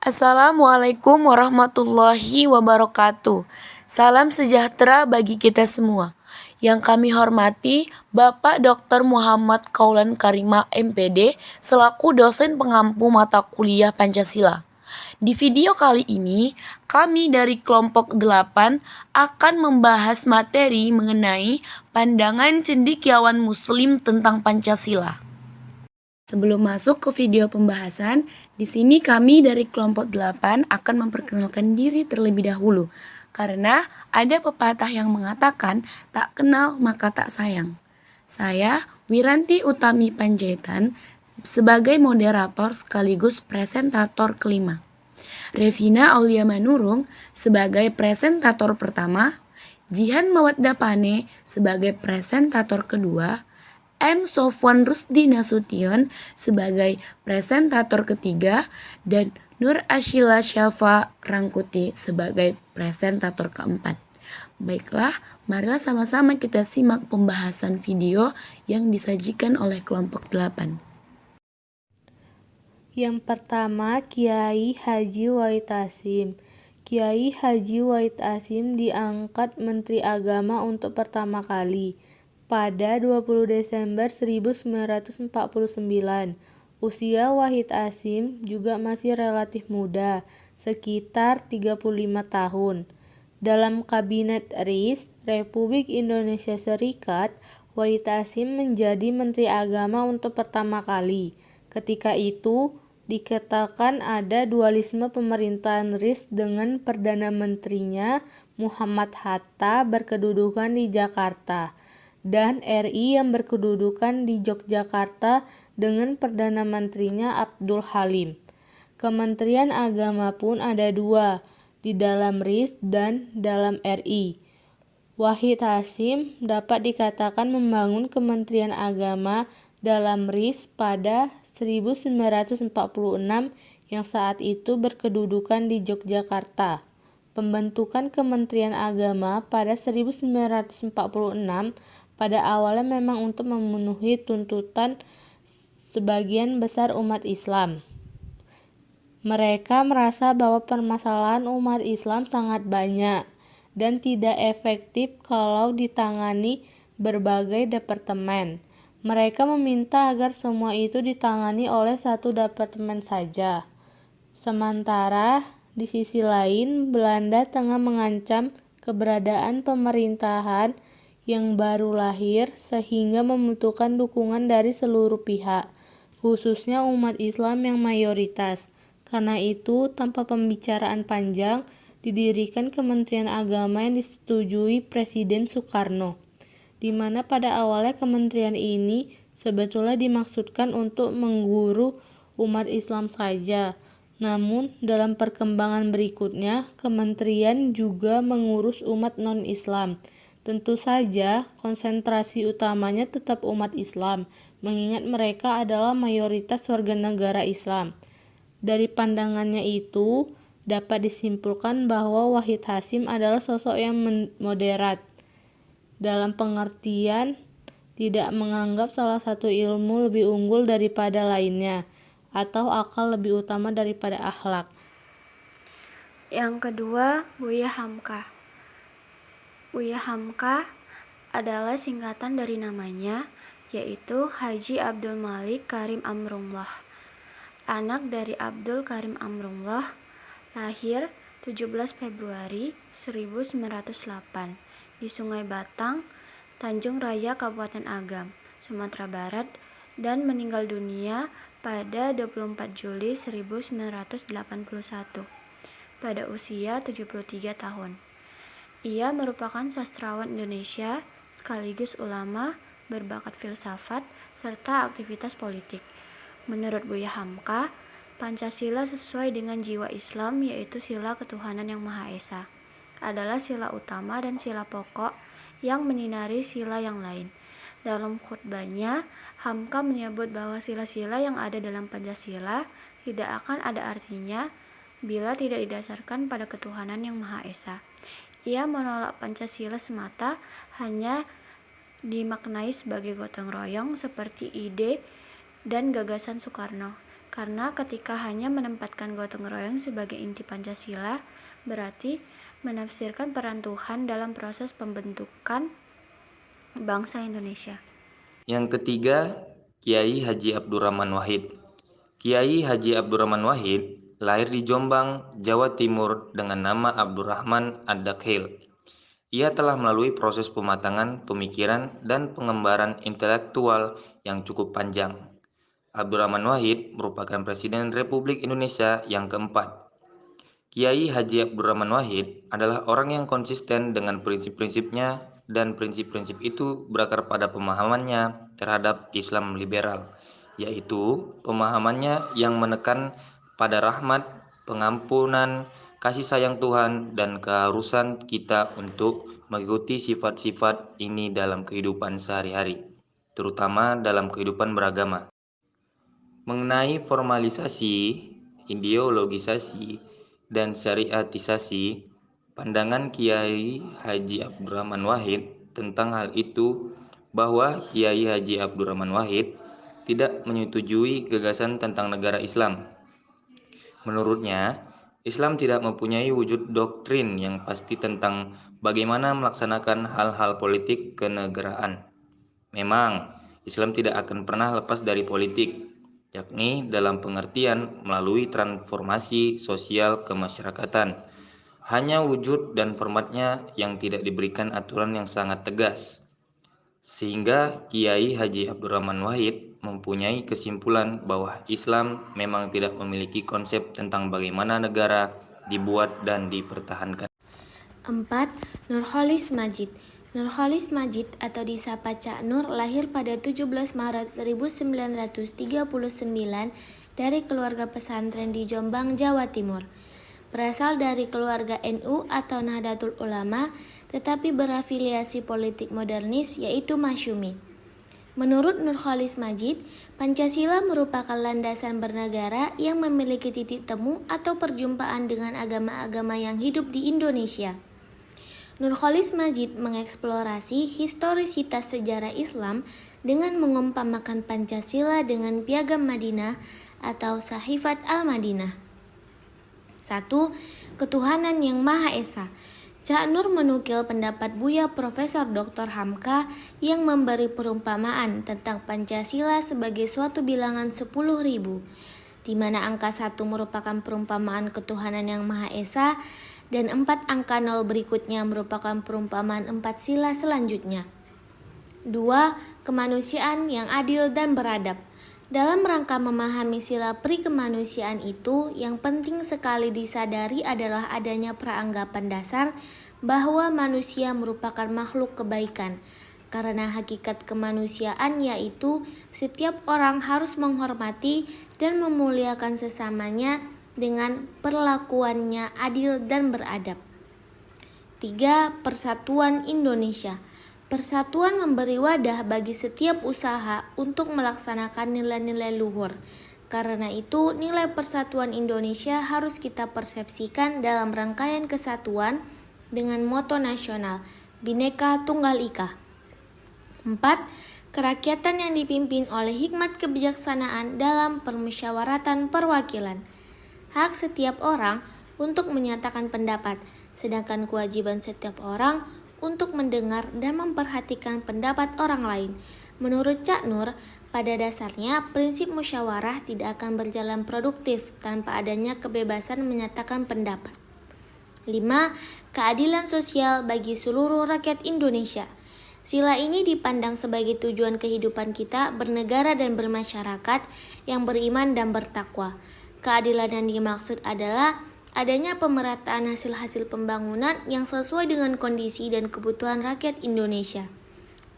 Assalamualaikum warahmatullahi wabarakatuh. Salam sejahtera bagi kita semua. Yang kami hormati Bapak Dr. Muhammad Kaulan Karima MPD selaku dosen pengampu mata kuliah Pancasila. Di video kali ini, kami dari kelompok 8 akan membahas materi mengenai pandangan cendekiawan Muslim tentang Pancasila. Sebelum masuk ke video pembahasan, di sini kami dari kelompok 8 akan memperkenalkan diri terlebih dahulu. Karena ada pepatah yang mengatakan, tak kenal maka tak sayang. Saya, Wiranti Utami Panjaitan, sebagai moderator sekaligus presentator kelima. Revina Aulia Manurung sebagai presentator pertama, Jihan Mawadda Pane sebagai presentator kedua, M. Sofwan Rusdi Nasution sebagai presentator ketiga, dan Nur Ashila Syafa Rangkuti sebagai presentator keempat. Baiklah, marilah sama-sama kita simak pembahasan video yang disajikan oleh kelompok 8. Yang pertama, Kiai Haji Wahid Hasyim. Kiai Haji Wahid Hasyim diangkat Menteri Agama untuk pertama kali pada 20 Desember 1949. Usia Wahid Hasyim juga masih relatif muda, sekitar 35 tahun. Dalam Kabinet RIS Republik Indonesia Serikat, Wahid Hasyim menjadi Menteri Agama untuk pertama kali. Ketika itu, dikatakan ada dualisme pemerintahan RIS dengan Perdana Menterinya Muhammad Hatta berkedudukan di Jakarta dan RI yang berkedudukan di Yogyakarta dengan Perdana Menterinya Abdul Halim. Kementerian Agama pun ada dua, di dalam RIS dan dalam RI. Wahid Hasyim dapat dikatakan membangun Kementerian Agama dalam RIS pada 1946 yang saat itu berkedudukan di Yogyakarta. Pembentukan Kementerian Agama pada 1946 pada awalnya memang untuk memenuhi tuntutan sebagian besar umat Islam. Mereka merasa bahwa permasalahan umat Islam sangat banyak dan tidak efektif kalau ditangani berbagai departemen. Mereka meminta agar semua itu ditangani oleh satu departemen saja. Sementara di sisi lain, Belanda tengah mengancam keberadaan pemerintahan yang baru lahir sehingga membutuhkan dukungan dari seluruh pihak, khususnya umat Islam yang mayoritas. Karena itu, tanpa pembicaraan panjang, didirikan Kementerian Agama yang disetujui Presiden Soekarno, di mana pada awalnya kementerian ini sebetulnya dimaksudkan untuk mengguru umat Islam saja. Namun, dalam perkembangan berikutnya, kementerian juga mengurus umat non-Islam. Tentu saja, konsentrasi utamanya tetap umat Islam, mengingat mereka adalah mayoritas warga negara Islam. Dari pandangannya itu, dapat disimpulkan bahwa Wahid Hasyim adalah sosok yang moderat, dalam pengertian tidak menganggap salah satu ilmu lebih unggul daripada lainnya, atau akal lebih utama daripada akhlak. Yang kedua, Buya Hamka. Buya Hamka adalah singkatan dari namanya, yaitu Haji Abdul Malik Karim Amrullah. Anak dari Abdul Karim Amrullah, lahir 17 Februari 1908 di Sungai Batang, Tanjung Raya, Kabupaten Agam, Sumatera Barat, dan meninggal dunia pada 24 Juli 1981 pada usia 73 tahun. Ia merupakan sastrawan Indonesia sekaligus ulama, berbakat filsafat, serta aktivitas politik. Menurut Buya Hamka, Pancasila sesuai dengan jiwa Islam, yaitu sila ketuhanan yang Maha Esa, adalah sila utama dan sila pokok yang menyinari sila yang lain. Dalam khutbahnya, Hamka menyebut bahwa sila-sila yang ada dalam Pancasila tidak akan ada artinya bila tidak didasarkan pada ketuhanan yang Maha Esa. Ia menolak Pancasila semata hanya dimaknai sebagai gotong royong seperti ide dan gagasan Soekarno. Karena ketika hanya menempatkan gotong royong sebagai inti Pancasila, berarti menafsirkan peran Tuhan dalam proses pembentukan bangsa Indonesia. Yang ketiga, Kiai Haji Abdurrahman Wahid. Kiai Haji Abdurrahman Wahid lahir di Jombang, Jawa Timur dengan nama Abdurrahman Ad-Dakhil. Ia telah melalui proses pematangan pemikiran dan pengembaraan intelektual yang cukup panjang. Abdurrahman Wahid merupakan Presiden Republik Indonesia yang keempat. Kiai Haji Abdurrahman Wahid adalah orang yang konsisten dengan prinsip-prinsipnya dan prinsip-prinsip itu berakar pada pemahamannya terhadap Islam liberal, yaitu pemahamannya yang menekan pada rahmat, pengampunan, kasih sayang Tuhan, dan keharusan kita untuk mengikuti sifat-sifat ini dalam kehidupan sehari-hari, terutama dalam kehidupan beragama. Mengenai formalisasi, ideologisasi, dan syariatisasi, pandangan Kiai Haji Abdurrahman Wahid tentang hal itu bahwa Kiai Haji Abdurrahman Wahid tidak menyetujui gagasan tentang negara Islam. Menurutnya, Islam tidak mempunyai wujud doktrin yang pasti tentang bagaimana melaksanakan hal-hal politik kenegaraan. Memang, Islam tidak akan pernah lepas dari politik, yakni dalam pengertian melalui transformasi sosial kemasyarakatan. Hanya wujud dan formatnya yang tidak diberikan aturan yang sangat tegas. Sehingga Kiai Haji Abdurrahman Wahid mempunyai kesimpulan bahwa Islam memang tidak memiliki konsep tentang bagaimana negara dibuat dan dipertahankan. 4. Nurholis Majid. Nurholis Majid atau disapa Cak Nur lahir pada 17 Maret 1939 dari keluarga pesantren di Jombang, Jawa Timur. Berasal dari keluarga NU atau Nahdlatul Ulama, tetapi berafiliasi politik modernis yaitu Masyumi. Menurut Nurholis Majid, Pancasila merupakan landasan bernegara yang memiliki titik temu atau perjumpaan dengan agama-agama yang hidup di Indonesia. Nurholis Majid mengeksplorasi historisitas sejarah Islam dengan mengumpamakan Pancasila dengan Piagam Madinah atau Sahifat Al-Madinah. 1. Ketuhanan yang Maha Esa. Cak Nur menukil pendapat Buya Profesor Dr. Hamka yang memberi perumpamaan tentang Pancasila sebagai suatu bilangan 10.000, di mana angka 1 merupakan perumpamaan ketuhanan yang Maha Esa dan 4 angka 0 berikutnya merupakan perumpamaan 4 sila selanjutnya. 2. Kemanusiaan yang adil dan beradab. Dalam rangka memahami sila pri-kemanusiaan itu, yang penting sekali disadari adalah adanya peranggapan dasar bahwa manusia merupakan makhluk kebaikan, karena hakikat kemanusiaan yaitu setiap orang harus menghormati dan memuliakan sesamanya dengan perlakuannya adil dan beradab. 3. Persatuan Indonesia. Persatuan memberi wadah bagi setiap usaha untuk melaksanakan nilai-nilai luhur. Karena itu, nilai persatuan Indonesia harus kita persepsikan dalam rangkaian kesatuan dengan moto nasional, Bhinneka Tunggal Ika. 4. Kerakyatan yang dipimpin oleh hikmat kebijaksanaan dalam permusyawaratan perwakilan. Hak setiap orang untuk menyatakan pendapat, sedangkan kewajiban setiap orang untuk mendengar dan memperhatikan pendapat orang lain. Menurut Cak Nur, pada dasarnya prinsip musyawarah tidak akan berjalan produktif tanpa adanya kebebasan menyatakan pendapat. 5. Keadilan sosial bagi seluruh rakyat Indonesia. Sila ini dipandang sebagai tujuan kehidupan kita bernegara dan bermasyarakat yang beriman dan bertakwa. Keadilan yang dimaksud adalah adanya pemerataan hasil-hasil pembangunan yang sesuai dengan kondisi dan kebutuhan rakyat Indonesia.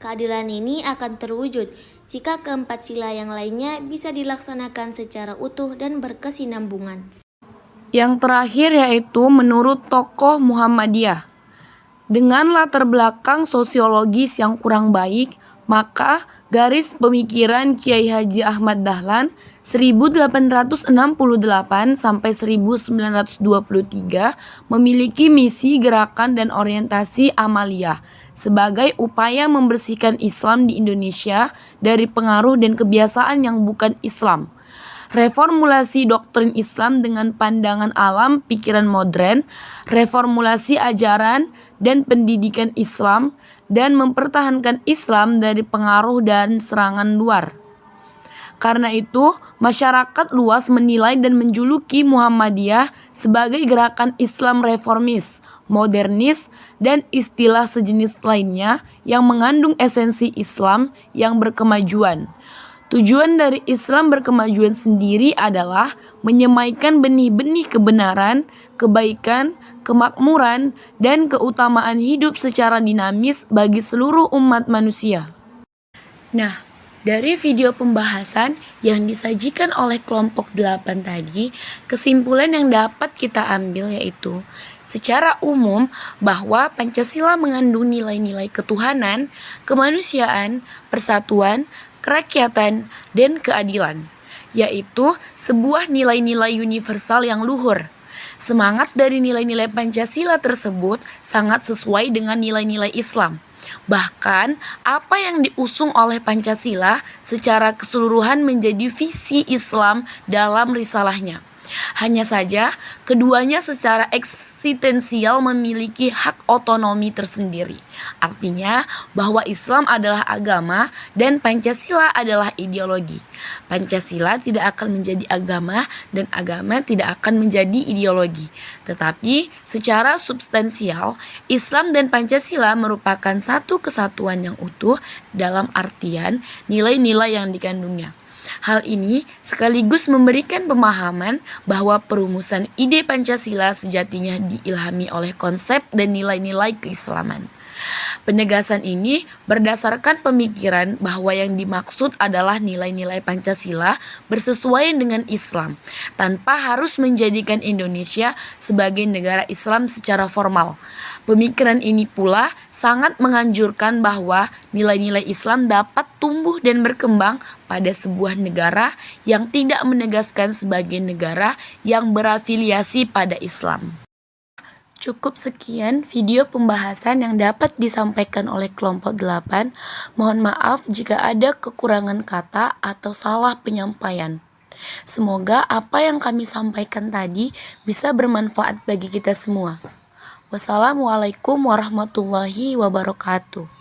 Keadilan ini akan terwujud jika keempat sila yang lainnya bisa dilaksanakan secara utuh dan berkesinambungan. Yang terakhir yaitu menurut tokoh Muhammadiyah. Dengan latar belakang sosiologis yang kurang baik, maka garis pemikiran Kiai Haji Ahmad Dahlan 1868 sampai 1923 memiliki misi gerakan dan orientasi amaliyah sebagai upaya membersihkan Islam di Indonesia dari pengaruh dan kebiasaan yang bukan Islam. reformulasi doktrin Islam dengan pandangan alam pikiran modern, reformulasi ajaran dan pendidikan Islam, dan mempertahankan Islam dari pengaruh dan serangan luar. Karena itu, masyarakat luas menilai dan menjuluki Muhammadiyah sebagai gerakan Islam reformis, modernis, dan istilah sejenis lainnya yang mengandung esensi Islam yang berkemajuan. Tujuan dari Islam berkemajuan sendiri adalah menyemaikan benih-benih kebenaran, kebaikan, kemakmuran, dan keutamaan hidup secara dinamis bagi seluruh umat manusia. Nah, dari video pembahasan yang disajikan oleh kelompok 8 tadi, kesimpulan yang dapat kita ambil yaitu secara umum bahwa Pancasila mengandung nilai-nilai ketuhanan, kemanusiaan, persatuan, kerakyatan, dan keadilan, yaitu sebuah nilai-nilai universal yang luhur. Semangat dari nilai-nilai Pancasila tersebut sangat sesuai dengan nilai-nilai Islam. Bahkan, apa yang diusung oleh Pancasila secara keseluruhan menjadi visi Islam dalam risalahnya. Hanya saja, keduanya secara eksistensial memiliki hak otonomi tersendiri. Artinya, bahwa Islam adalah agama dan Pancasila adalah ideologi. Pancasila tidak akan menjadi agama dan agama tidak akan menjadi ideologi. Tetapi, secara substansial, Islam dan Pancasila merupakan satu kesatuan yang utuh dalam artian nilai-nilai yang dikandungnya. Hal ini sekaligus memberikan pemahaman bahwa perumusan ide Pancasila sejatinya diilhami oleh konsep dan nilai-nilai keislaman. Penegasan ini berdasarkan pemikiran bahwa yang dimaksud adalah nilai-nilai Pancasila bersesuaian dengan Islam, tanpa harus menjadikan Indonesia sebagai negara Islam secara formal. Pemikiran ini pula sangat menganjurkan bahwa nilai-nilai Islam dapat tumbuh dan berkembang pada sebuah negara yang tidak menegaskan sebagai negara yang berafiliasi pada Islam. Cukup sekian video pembahasan yang dapat disampaikan oleh kelompok 8. Mohon maaf jika ada kekurangan kata atau salah penyampaian. Semoga apa yang kami sampaikan tadi bisa bermanfaat bagi kita semua. Wassalamualaikum warahmatullahi wabarakatuh.